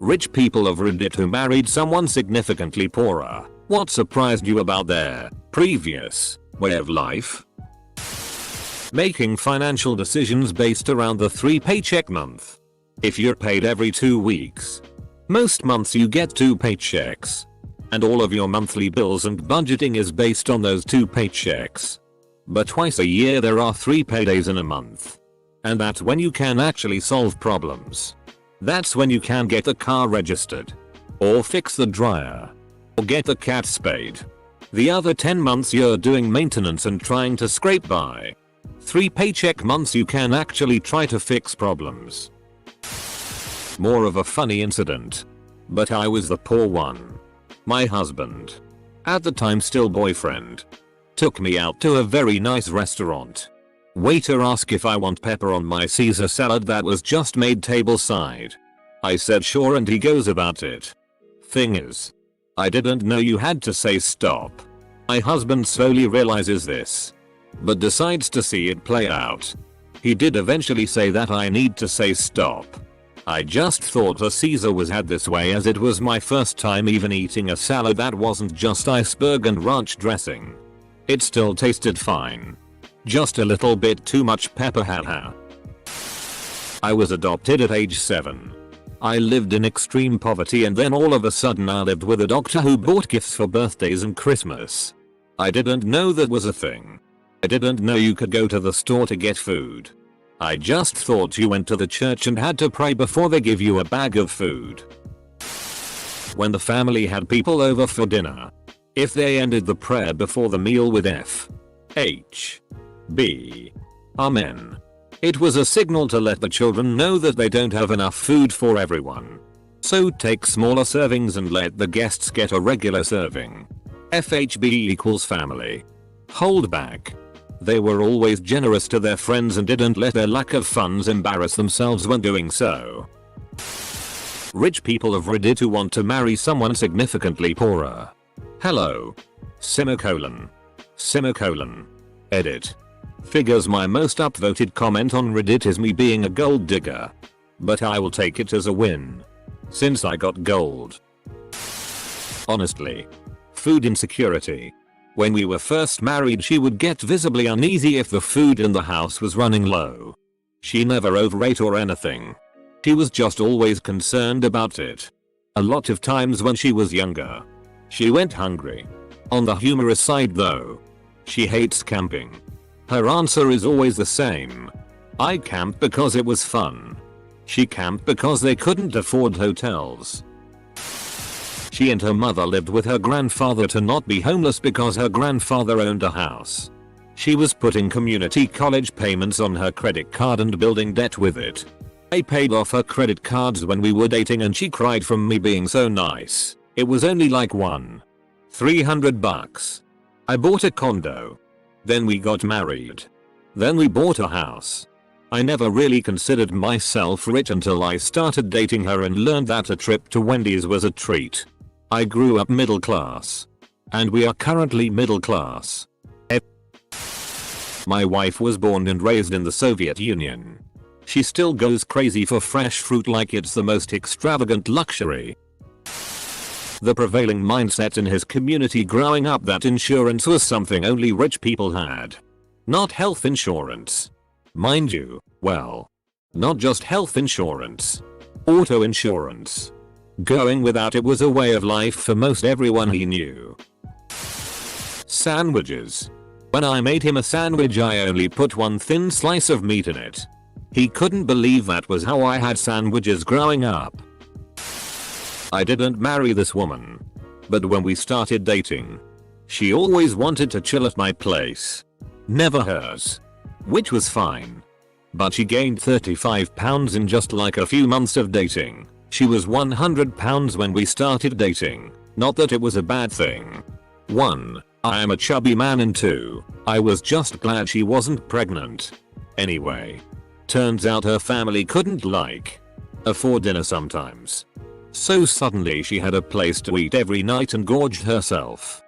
Rich people of Reddit who married someone significantly poorer. What surprised you about their previous way of life? Making financial decisions based around the 3-paycheck month. If you're paid every 2 weeks, most months you get 2 paychecks. And all of your monthly bills and budgeting is based on those 2 paychecks. But twice a year there are 3 paydays in a month. And that's when you can actually solve problems. That's when you can get the car registered. Or fix the dryer. Or get the cat spayed. The other 10 months you're doing maintenance and trying to scrape by. 3 paycheck months you can actually try to fix problems. More of a funny incident. But I was the poor one. My husband, at the time still boyfriend, took me out to a very nice restaurant. Waiter asked if I want pepper on my Caesar salad that was just made tableside. I said sure and he goes about it. Thing is, I didn't know you had to say stop. My husband slowly realizes this, but decides to see it play out. He did eventually say that I need to say stop. I just thought the Caesar was had this way as it was my first time even eating a salad that wasn't just iceberg and ranch dressing. It still tasted fine. Just a little bit too much pepper, haha. I was adopted at age 7. I lived in extreme poverty and then all of a sudden I lived with a doctor who bought gifts for birthdays and Christmas. I didn't know that was a thing. I didn't know you could go to the store to get food. I just thought you went to the church and had to pray before they give you a bag of food. When the family had people over for dinner, if they ended the prayer before the meal with F, H, B, Amen, it was a signal to let the children know that they don't have enough food for everyone. So take smaller servings and let the guests get a regular serving. FHB equals family. Hold back. They were always generous to their friends and didn't let their lack of funds embarrass themselves when doing so. Rich people of Reddit who want to marry someone significantly poorer. Hello. Semicolon. Semicolon. Edit. Figures my most upvoted comment on Reddit is me being a gold digger. But I will take it as a win. Since I got gold. Honestly. Food insecurity. When we were first married she would get visibly uneasy if the food in the house was running low. She never overate or anything. She was just always concerned about it. A lot of times when she was younger, she went hungry. On the humorous side though, she hates camping. Her answer is always the same. I camped because it was fun. She camped because they couldn't afford hotels. She and her mother lived with her grandfather to not be homeless because her grandfather owned a house. She was putting community college payments on her credit card and building debt with it. I paid off her credit cards when we were dating and she cried from me being so nice. It was only like $300. I bought a condo. Then we got married. Then we bought a house. I never really considered myself rich until I started dating her and learned that a trip to Wendy's was a treat. I grew up middle class. And we are currently middle class. My wife was born and raised in the Soviet Union. She still goes crazy for fresh fruit like it's the most extravagant luxury. The prevailing mindset in his community growing up that insurance was something only rich people had. Not health insurance. Mind you, well, not just health insurance. Auto insurance. Going without it was a way of life for most everyone he knew. Sandwiches. When I made him a sandwich I only put one thin slice of meat in it. He couldn't believe that was how I had sandwiches growing up. I didn't marry this woman. But when we started dating, she always wanted to chill at my place. Never hers. Which was fine. But she gained 35 pounds in just like a few months of dating. She was 100 pounds when we started dating. Not that it was a bad thing. 1. I am a chubby man and 2. I was just glad she wasn't pregnant. Anyway. Turns out her family couldn't afford dinner sometimes. So suddenly she had a place to eat every night and gorged herself.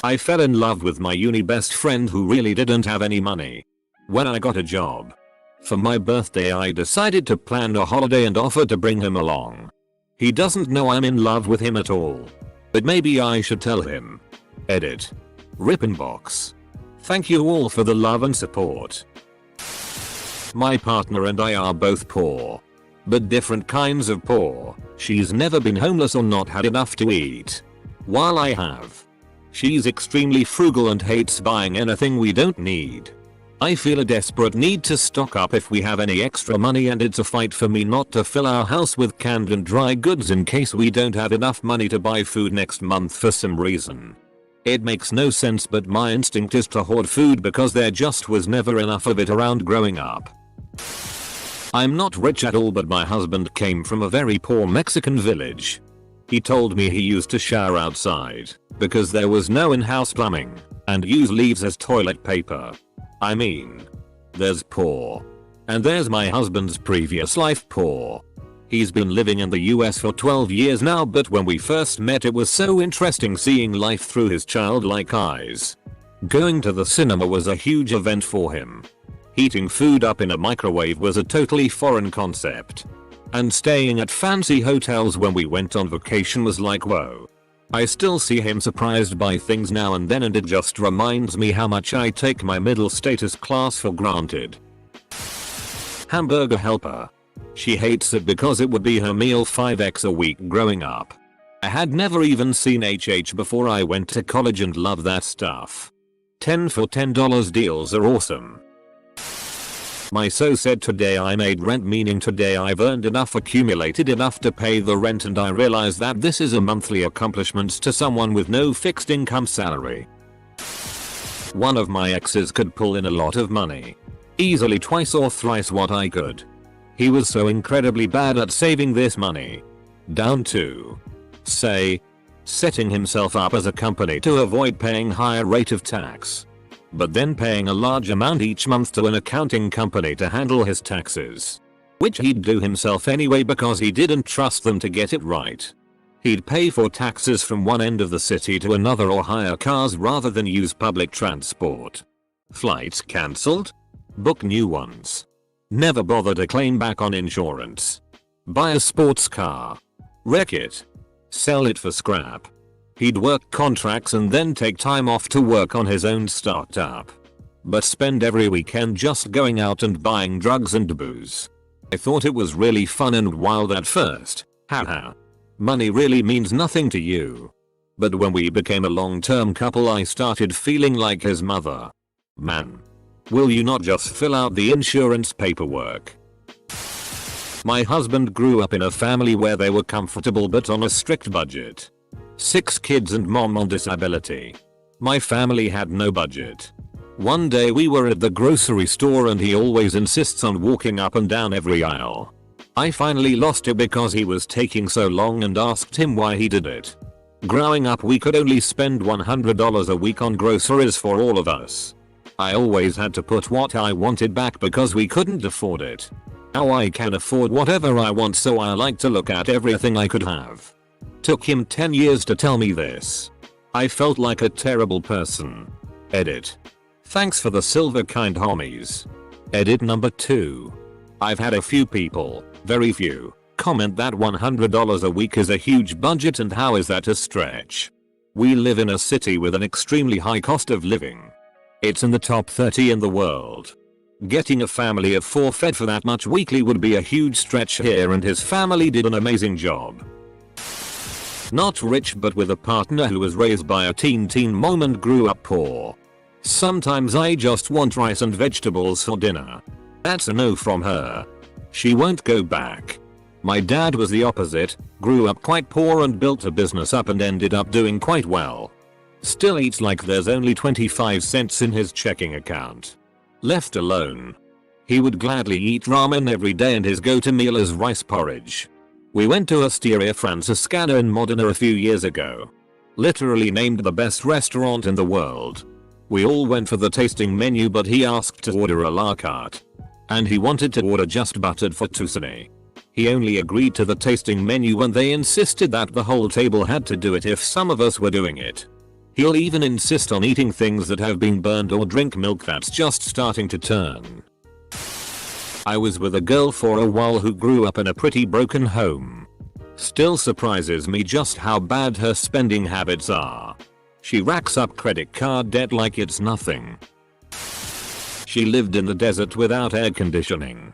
I fell in love with my uni best friend who really didn't have any money. When I got a job, For my birthday I decided to plan a holiday and offered to bring him along. He doesn't know I'm in love with him at all. But maybe I should tell him. Edit. Rip inbox. Thank you all for the love and support. My partner and I are both poor. But different kinds of poor. She's never been homeless or not had enough to eat. While I have. She's extremely frugal and hates buying anything we don't need. I feel a desperate need to stock up if we have any extra money, and it's a fight for me not to fill our house with canned and dry goods in case we don't have enough money to buy food next month for some reason. It makes no sense, but my instinct is to hoard food because there just was never enough of it around growing up. I'm not rich at all, but my husband came from a very poor Mexican village. He told me he used to shower outside because there was no in-house plumbing and use leaves as toilet paper. I mean, there's poor. And there's my husband's previous life poor. He's been living in the US for 12 years now, but when we first met it was so interesting seeing life through his childlike eyes. Going to the cinema was a huge event for him. Heating food up in a microwave was a totally foreign concept. And staying at fancy hotels when we went on vacation was like whoa. I still see him surprised by things now and then, and it just reminds me how much I take my middle status class for granted. Hamburger helper. She hates it because it would be her meal 5x a week growing up. I had never even seen HH before I went to college and love that stuff. 10 for $10 deals are awesome. My so said today I made rent, meaning today I've earned enough, accumulated enough to pay the rent, and I realize that this is a monthly accomplishment to someone with no fixed income salary. One of my exes could pull in a lot of money. Easily twice or thrice what I could. He was so incredibly bad at saving this money. Down to, say, setting himself up as a company to avoid paying higher rate of tax. But then paying a large amount each month to an accounting company to handle his taxes. Which he'd do himself anyway because he didn't trust them to get it right. He'd pay for taxes from one end of the city to another or hire cars rather than use public transport. Flights cancelled? Book new ones. Never bother to claim back on insurance. Buy a sports car. Wreck it. Sell it for scrap. He'd work contracts and then take time off to work on his own startup. But spend every weekend just going out and buying drugs and booze. I thought it was really fun and wild at first. Haha. Money really means nothing to you. But when we became a long-term couple I started feeling like his mother. Man. Will you not just fill out the insurance paperwork? My husband grew up in a family where they were comfortable but on a strict budget. 6 kids and mom on disability. My family had no budget. One day we were at the grocery store and he always insists on walking up and down every aisle. I finally lost it because he was taking so long and asked him why he did it. Growing up we could only spend $100 a week on groceries for all of us. I always had to put what I wanted back because we couldn't afford it. Now I can afford whatever I want, so I like to look at everything I could have. Took him 10 years to tell me this. I felt like a terrible person. Edit. Thanks for the silver kind homies. Edit number 2. I've had a few people, very few, comment that $100 a week is a huge budget and how is that a stretch. We live in a city with an extremely high cost of living. It's in the top 30 in the world. Getting a family of 4 fed for that much weekly would be a huge stretch here, and his family did an amazing job. Not rich, but with a partner who was raised by a teen mom and grew up poor. Sometimes I just want rice and vegetables for dinner. That's a no from her. She won't go back. My dad was the opposite, grew up quite poor and built a business up and ended up doing quite well. Still eats like there's only 25 cents in his checking account. Left alone. He would gladly eat ramen every day and his go-to meal is rice porridge. We went to Osteria Franciscana in Modena a few years ago. Literally named the best restaurant in the world. We all went for the tasting menu, but he asked to order a la carte. And he wanted to order just buttered fettuccine. He only agreed to the tasting menu when they insisted that the whole table had to do it if some of us were doing it. He'll even insist on eating things that have been burned or drink milk that's just starting to turn. I was with a girl for a while who grew up in a pretty broken home. Still surprises me just how bad her spending habits are. She racks up credit card debt like it's nothing. She lived in the desert without air conditioning.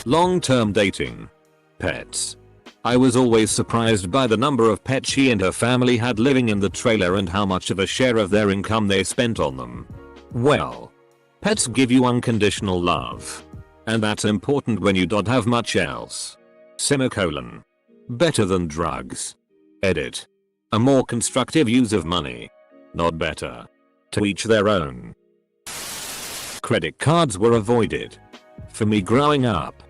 Long-term dating. Pets. I was always surprised by the number of pets she and her family had living in the trailer and how much of a share of their income they spent on them. Well, pets give you unconditional love. And that's important when you don't have much else. Semicolon. Better than drugs. Edit. A more constructive use of money. Not better. To each their own. Credit cards were avoided. For me growing up,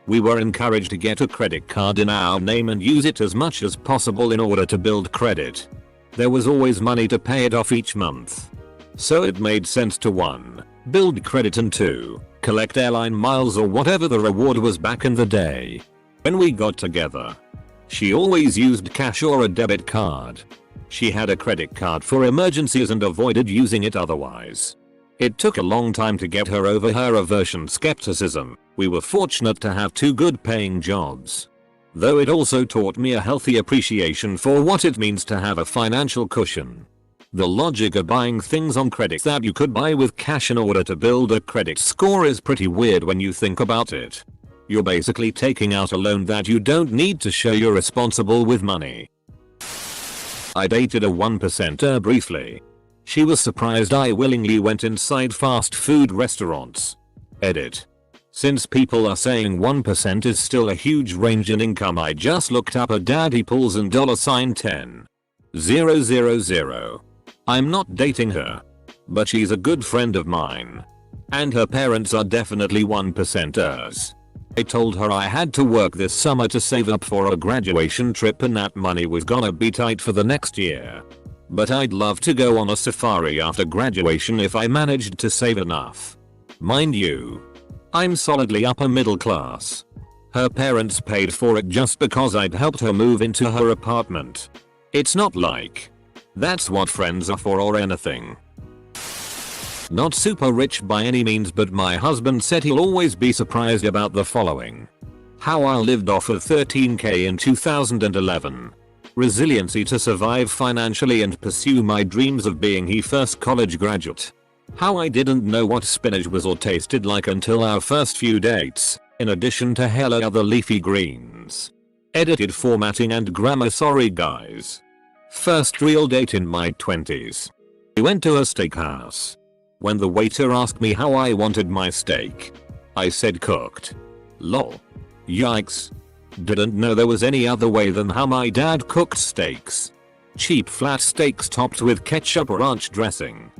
we were encouraged to get a credit card in our name and use it as much as possible in order to build credit. There was always money to pay it off each month. So it made sense to 1. Build credit and 2. Collect airline miles or whatever the reward was back in the day. When we got together, she always used cash or a debit card. She had a credit card for emergencies and avoided using it otherwise. It took a long time to get her over her aversion skepticism. We were fortunate to have 2 good paying jobs. Though it also taught me a healthy appreciation for what it means to have a financial cushion. The logic of buying things on credit that you could buy with cash in order to build a credit score is pretty weird when you think about it. You're basically taking out a loan that you don't need to show you're responsible with money. I dated a 1%er briefly. She was surprised I willingly went inside fast food restaurants. Edit. Since people are saying 1% is still a huge range in income, I just looked up a daddy pools and $10,000. I'm not dating her. But she's a good friend of mine. And her parents are definitely 1%ers. I told her I had to work this summer to save up for a graduation trip and that money was gonna be tight for the next year. But I'd love to go on a safari after graduation if I managed to save enough. Mind you, I'm solidly upper middle class. Her parents paid for it just because I'd helped her move into her apartment. It's not like that's what friends are for or anything. Not super rich by any means, but my husband said he'll always be surprised about the following. How I lived off of $13,000 in 2011. Resiliency to survive financially and pursue my dreams of being the first college graduate. How I didn't know what spinach was or tasted like until our first few dates, in addition to hella other leafy greens. Edited formatting and grammar, sorry guys. First real date in my 20s. We went to a steakhouse. When the waiter asked me how I wanted my steak, I said cooked. Lol. Yikes. Didn't know there was any other way than how my dad cooked steaks. Cheap flat steaks topped with ketchup or ranch dressing.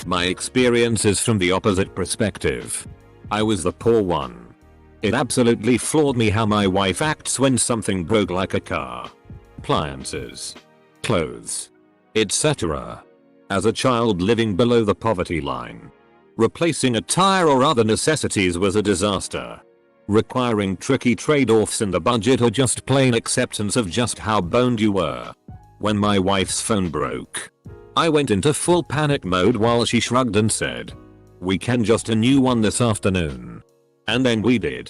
My experience is from the opposite perspective. I was the poor one. It absolutely floored me how my wife acts when something broke, like a car, appliances, clothes, etc. As a child living below the poverty line, replacing a tire or other necessities was a disaster, requiring tricky trade-offs in the budget or just plain acceptance of just how boned you were. When my wife's phone broke, I went into full panic mode while she shrugged and said, "We can just a new one this afternoon." And then we did.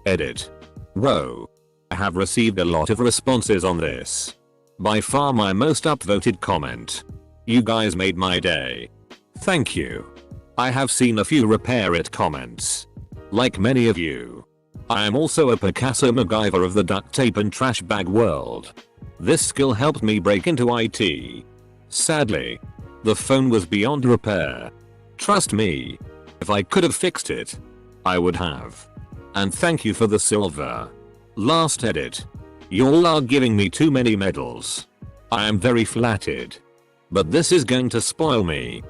Edit. Whoa. I have received a lot of responses on this. By far my most upvoted comment. You guys made my day. Thank you. I have seen a few repair it comments. Like many of you, I am also a Picasso MacGyver of the duct tape and trash bag world. This skill helped me break into IT. Sadly, the phone was beyond repair. Trust me, if I could have fixed it, I would have. And thank you for the silver. Last edit. Y'all are giving me too many medals. I am very flattered. But this is going to spoil me.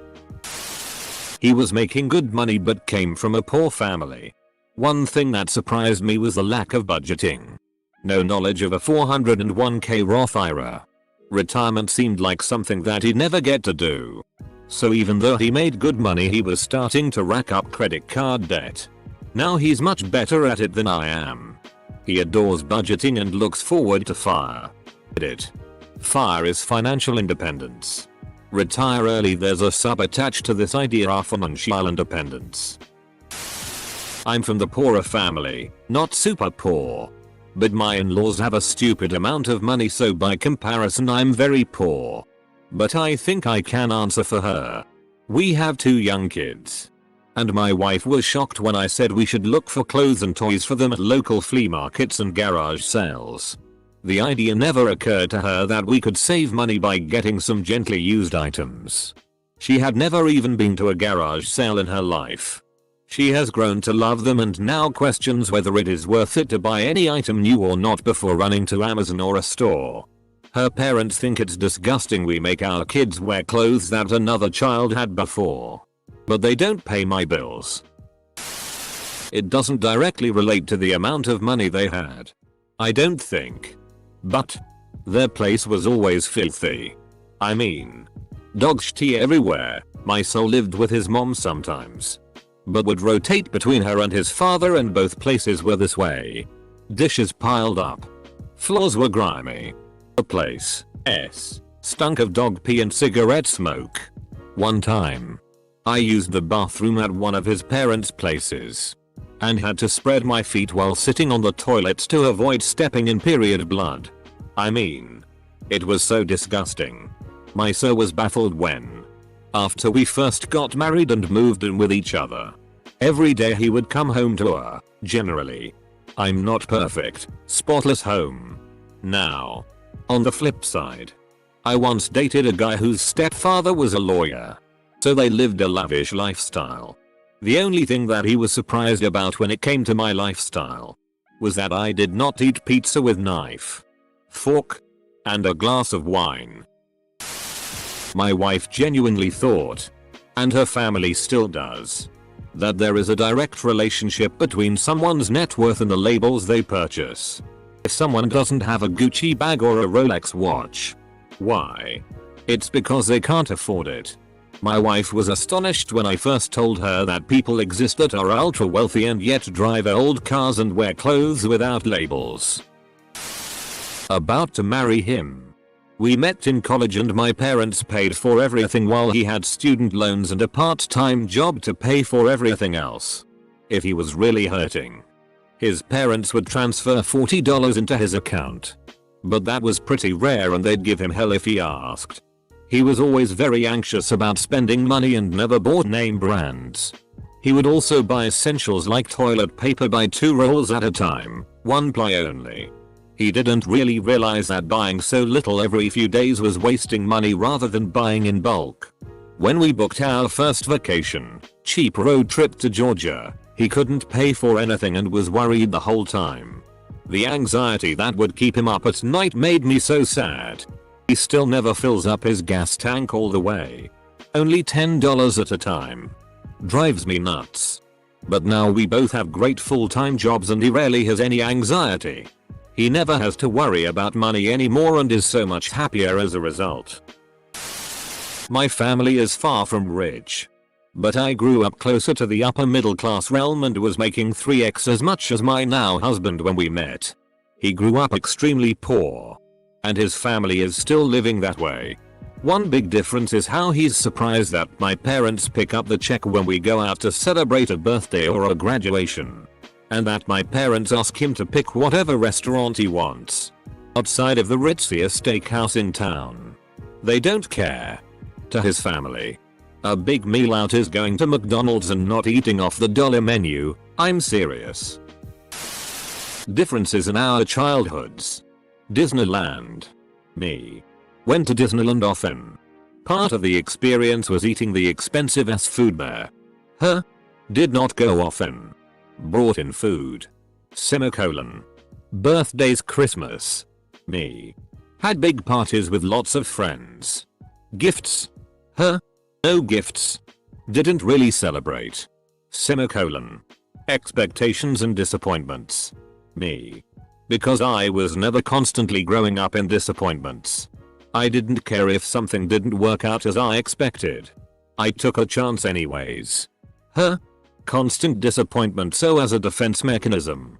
He was making good money but came from a poor family. One thing that surprised me was the lack of budgeting. No knowledge of a 401k Roth IRA. Retirement seemed like something that he'd never get to do. So even though he made good money, he was starting to rack up credit card debt. Now he's much better at it than I am. He adores budgeting and looks forward to FIRE. Edit. FIRE is financial independence. Retire early. There's a sub attached to this idea of financial independence. I'm from the poorer family, not super poor. But my in-laws have a stupid amount of money, so by comparison I'm very poor. But I think I can answer for her. We have 2 young kids. And my wife was shocked when I said we should look for clothes and toys for them at local flea markets and garage sales. The idea never occurred to her that we could save money by getting some gently used items. She had never even been to a garage sale in her life. She has grown to love them and now questions whether it is worth it to buy any item new or not before running to Amazon or a store. Her parents think it's disgusting we make our kids wear clothes that another child had before. But they don't pay my bills. It doesn't directly relate to the amount of money they had. I don't think. But their place was always filthy. I mean, dog shit everywhere. My soul lived with his mom sometimes, but would rotate between her and his father, and both places were this way. Dishes piled up. Floors were grimy. The place stunk of dog pee and cigarette smoke. One time, I used the bathroom at one of his parents' places and had to spread my feet while sitting on the toilets to avoid stepping in period blood. I mean, it was so disgusting. My sir was baffled when, after we first got married and moved in with each other, every day he would come home to a, generally, I'm not perfect, spotless home. Now, on the flip side, I once dated a guy whose stepfather was a lawyer, so they lived a lavish lifestyle. The only thing that he was surprised about when it came to my lifestyle was that I did not eat pizza with knife, fork, and a glass of wine. My wife genuinely thought, and her family still does, that there is a direct relationship between someone's net worth and the labels they purchase. If someone doesn't have a Gucci bag or a Rolex watch, why? It's because they can't afford it. My wife was astonished when I first told her that people exist that are ultra wealthy and yet drive old cars and wear clothes without labels. About to marry him. We met in college and my parents paid for everything while he had student loans and a part-time job to pay for everything else. If he was really hurting, his parents would transfer $40 into his account. But that was pretty rare and they'd give him hell if he asked. He was always very anxious about spending money and never bought name brands. He would also buy essentials like toilet paper by 2 rolls at a time, 1 ply only. He didn't really realize that buying so little every few days was wasting money rather than buying in bulk. When we booked our first vacation, cheap road trip to Georgia, he couldn't pay for anything and was worried the whole time. The anxiety that would keep him up at night made me so sad. He still never fills up his gas tank all the way. Only $10 at a time. Drives me nuts. But now we both have great full-time jobs and he rarely has any anxiety. He never has to worry about money anymore and is so much happier as a result. My family is far from rich, but I grew up closer to the upper middle class realm and was making 3x as much as my now husband when we met. He grew up extremely poor, and his family is still living that way. One big difference is how he's surprised that my parents pick up the check when we go out to celebrate a birthday or a graduation, and that my parents ask him to pick whatever restaurant he wants, outside of the ritziest steakhouse in town. They don't care. To his family, a big meal out is going to McDonald's and not eating off the dollar menu. I'm serious. Differences in our childhoods. Disneyland. Me. Went to Disneyland often. Part of the experience was eating the expensive ass food there. Her. Did not go often. Brought in food. Semicolon. Birthdays, Christmas. Me. Had big parties with lots of friends. Gifts. Her. No gifts. Didn't really celebrate. Semicolon. Expectations and disappointments. Me. Because I was never constantly growing up in disappointments. I didn't care if something didn't work out as I expected. I took a chance anyways. Her. Constant disappointment, so as a defense mechanism.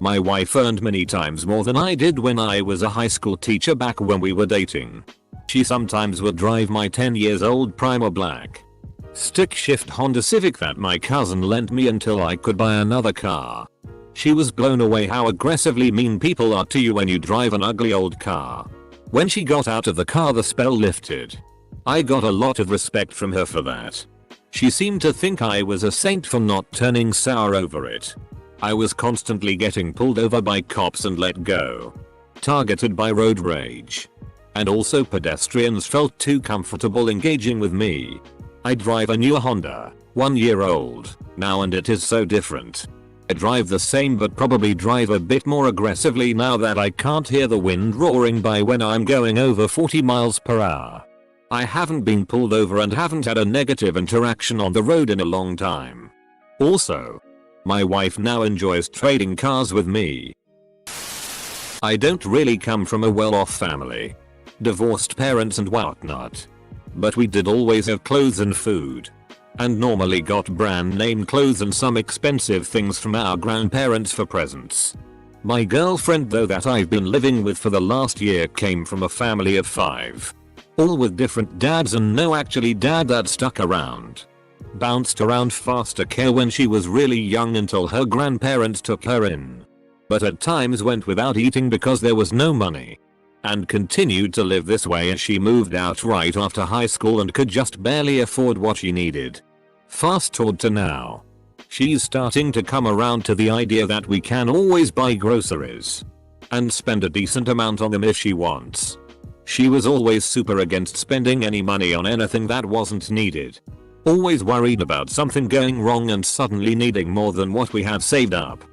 My wife earned many times more than I did when I was a high school teacher back when we were dating. She sometimes would drive my 10 years old Prima black stick shift Honda Civic that my cousin lent me until I could buy another car. She was blown away how aggressively mean people are to you when you drive an ugly old car. When she got out of the car, the spell lifted. I got a lot of respect from her for that. She seemed to think I was a saint for not turning sour over it. I was constantly getting pulled over by cops and let go. Targeted by road rage. And also pedestrians felt too comfortable engaging with me. I drive a new Honda, 1 year old, now, and it is so different. I drive the same but probably drive a bit more aggressively now that I can't hear the wind roaring by when I'm going over 40 miles per hour. I haven't been pulled over and haven't had a negative interaction on the road in a long time. Also, my wife now enjoys trading cars with me. I don't really come from a well-off family. Divorced parents and whatnot. But we did always have clothes and food. And normally got brand name clothes and some expensive things from our grandparents for presents. My girlfriend though that I've been living with for the last year came from a family of 5. All with different dads and no actually dad that stuck around. Bounced around foster care when she was really young until her grandparents took her in. But at times went without eating because there was no money. And continued to live this way as she moved out right after high school and could just barely afford what she needed. Fast forward to now. She's starting to come around to the idea that we can always buy groceries. And spend a decent amount on them if she wants. She was always super against spending any money on anything that wasn't needed. Always worried about something going wrong and suddenly needing more than what we had saved up.